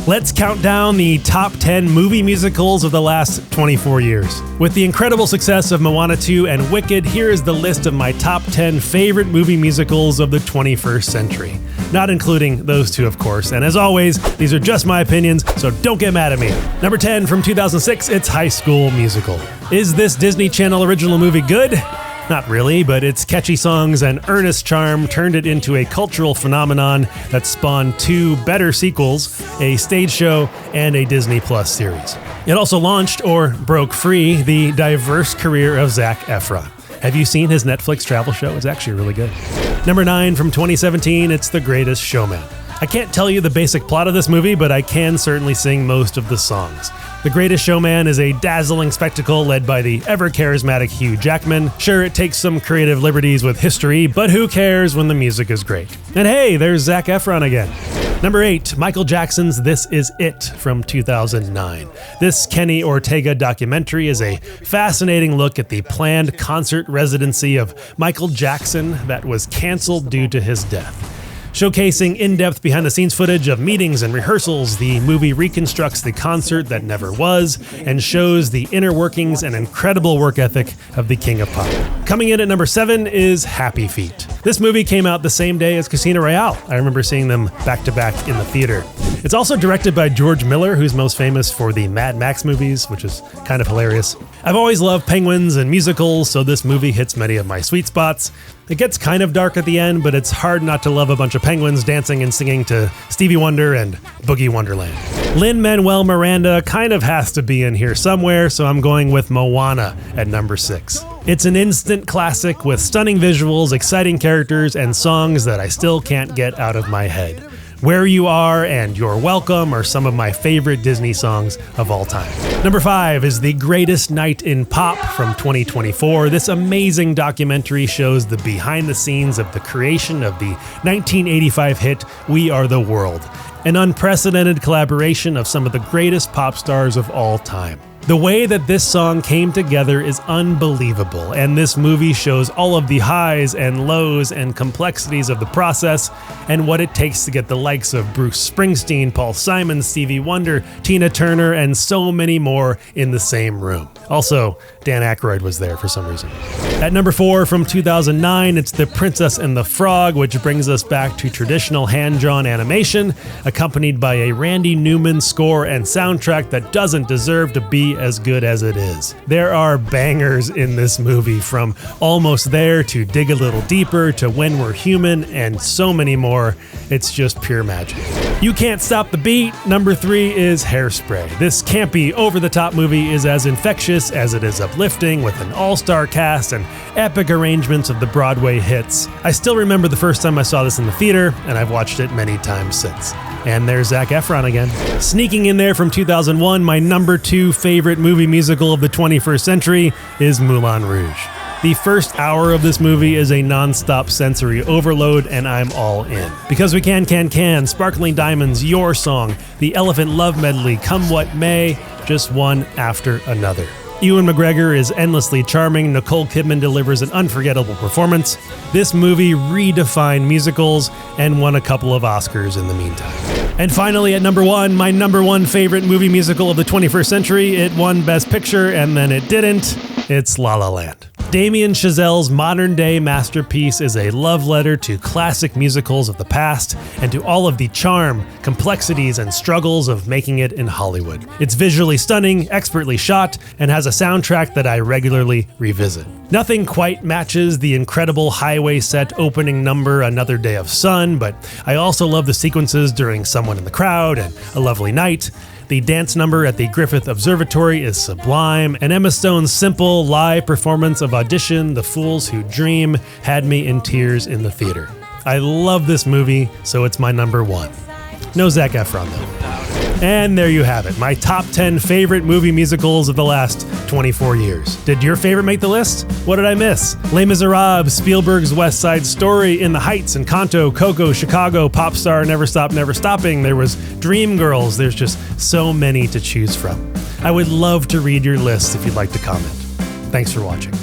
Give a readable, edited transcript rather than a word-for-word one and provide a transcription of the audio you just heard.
Let's count down the top 10 movie musicals of the last 24 years. With the incredible success of Moana 2 and Wicked, here is the list of my top 10 favorite movie musicals of the 21st century. Not including those two, of course. And as always, these are just my opinions, so don't get mad at me. Number 10 from 2006, it's High School Musical. Is this Disney Channel original movie good? Not really, but its catchy songs and earnest charm turned it into a cultural phenomenon that spawned two better sequels, a stage show and a Disney Plus series. It also launched, or broke free, the diverse career of Zac Efron. Have you seen his Netflix travel show? It's actually really good. Number 9 from 2017, it's The Greatest Showman. I can't tell you the basic plot of this movie, but I can certainly sing most of the songs. The Greatest Showman is a dazzling spectacle led by the ever-charismatic Hugh Jackman. Sure, it takes some creative liberties with history, but who cares when the music is great? And hey, there's Zac Efron again. Number 8, Michael Jackson's This Is It from 2009. This Kenny Ortega documentary is a fascinating look at the planned concert residency of Michael Jackson that was canceled due to his death. Showcasing in-depth behind-the-scenes footage of meetings and rehearsals, the movie reconstructs the concert that never was and shows the inner workings and incredible work ethic of the King of Pop. Coming in at number 7 is Happy Feet. This movie came out the same day as Casino Royale. I remember seeing them back-to-back in the theater. It's also directed by George Miller, who's most famous for the Mad Max movies, which is kind of hilarious. I've always loved penguins and musicals, so this movie hits many of my sweet spots. It gets kind of dark at the end, but it's hard not to love a bunch of penguins dancing and singing to Stevie Wonder and Boogie Wonderland. Lin-Manuel Miranda kind of has to be in here somewhere, so I'm going with Moana at number 6. It's an instant classic with stunning visuals, exciting characters, and songs that I still can't get out of my head. Where You Are and You're Welcome are some of my favorite Disney songs of all time. Number 5 is The Greatest Night in Pop from 2024. This amazing documentary shows the behind the scenes of the creation of the 1985 hit We Are the World, an unprecedented collaboration of some of the greatest pop stars of all time. The way that this song came together is unbelievable, and this movie shows all of the highs and lows and complexities of the process and what it takes to get the likes of Bruce Springsteen, Paul Simon, Stevie Wonder, Tina Turner, and so many more in the same room. Also, Dan Aykroyd was there for some reason. At number 4 from 2009, it's The Princess and the Frog, which brings us back to traditional hand-drawn animation, accompanied by a Randy Newman score and soundtrack that doesn't deserve to be as good as it is. There are bangers in this movie, from Almost There to Dig a Little Deeper to When We're Human and so many more. It's just pure magic. You Can't Stop the Beat, number 3 is Hairspray. This campy, over-the-top movie is as infectious as it is uplifting, with an all-star cast and epic arrangements of the Broadway hits. I still remember the first time I saw this in the theater, and I've watched it many times since. And there's Zac Efron again. Sneaking in there from 2001, my number 2 favorite movie musical of the 21st century is Moulin Rouge. The first hour of this movie is a non-stop sensory overload, and I'm all in. Because We Can, Sparkling Diamonds, Your Song, the Elephant Love Medley, Come What May, just one after another. Ewan McGregor is endlessly charming. Nicole Kidman delivers an unforgettable performance. This movie redefined musicals and won a couple of Oscars in the meantime. And finally, at number 1, my number 1 favorite movie musical of the 21st century. It won Best Picture, and then it didn't. It's La La Land. Damien Chazelle's modern-day masterpiece is a love letter to classic musicals of the past and to all of the charm, complexities, and struggles of making it in Hollywood. It's visually stunning, expertly shot, and has a soundtrack that I regularly revisit. Nothing quite matches the incredible highway set opening number Another Day of Sun, but I also love the sequences during Someone in the Crowd and A Lovely Night. The dance number at the Griffith Observatory is sublime, and Emma Stone's simple, live performance of Audition, The Fools Who Dream had me in tears in the theater. I love this movie, so it's my number 1. No Zac Efron, though. And there you have it, my top 10 favorite movie musicals of the last 24 years. Did your favorite make the list? What did I miss? Les Miserables, Spielberg's West Side Story, In the Heights, Encanto, Coco, Chicago, Popstar, Never Stop, Never Stopping. There was Dreamgirls. There's just so many to choose from. I would love to read your list if you'd like to comment. Thanks for watching.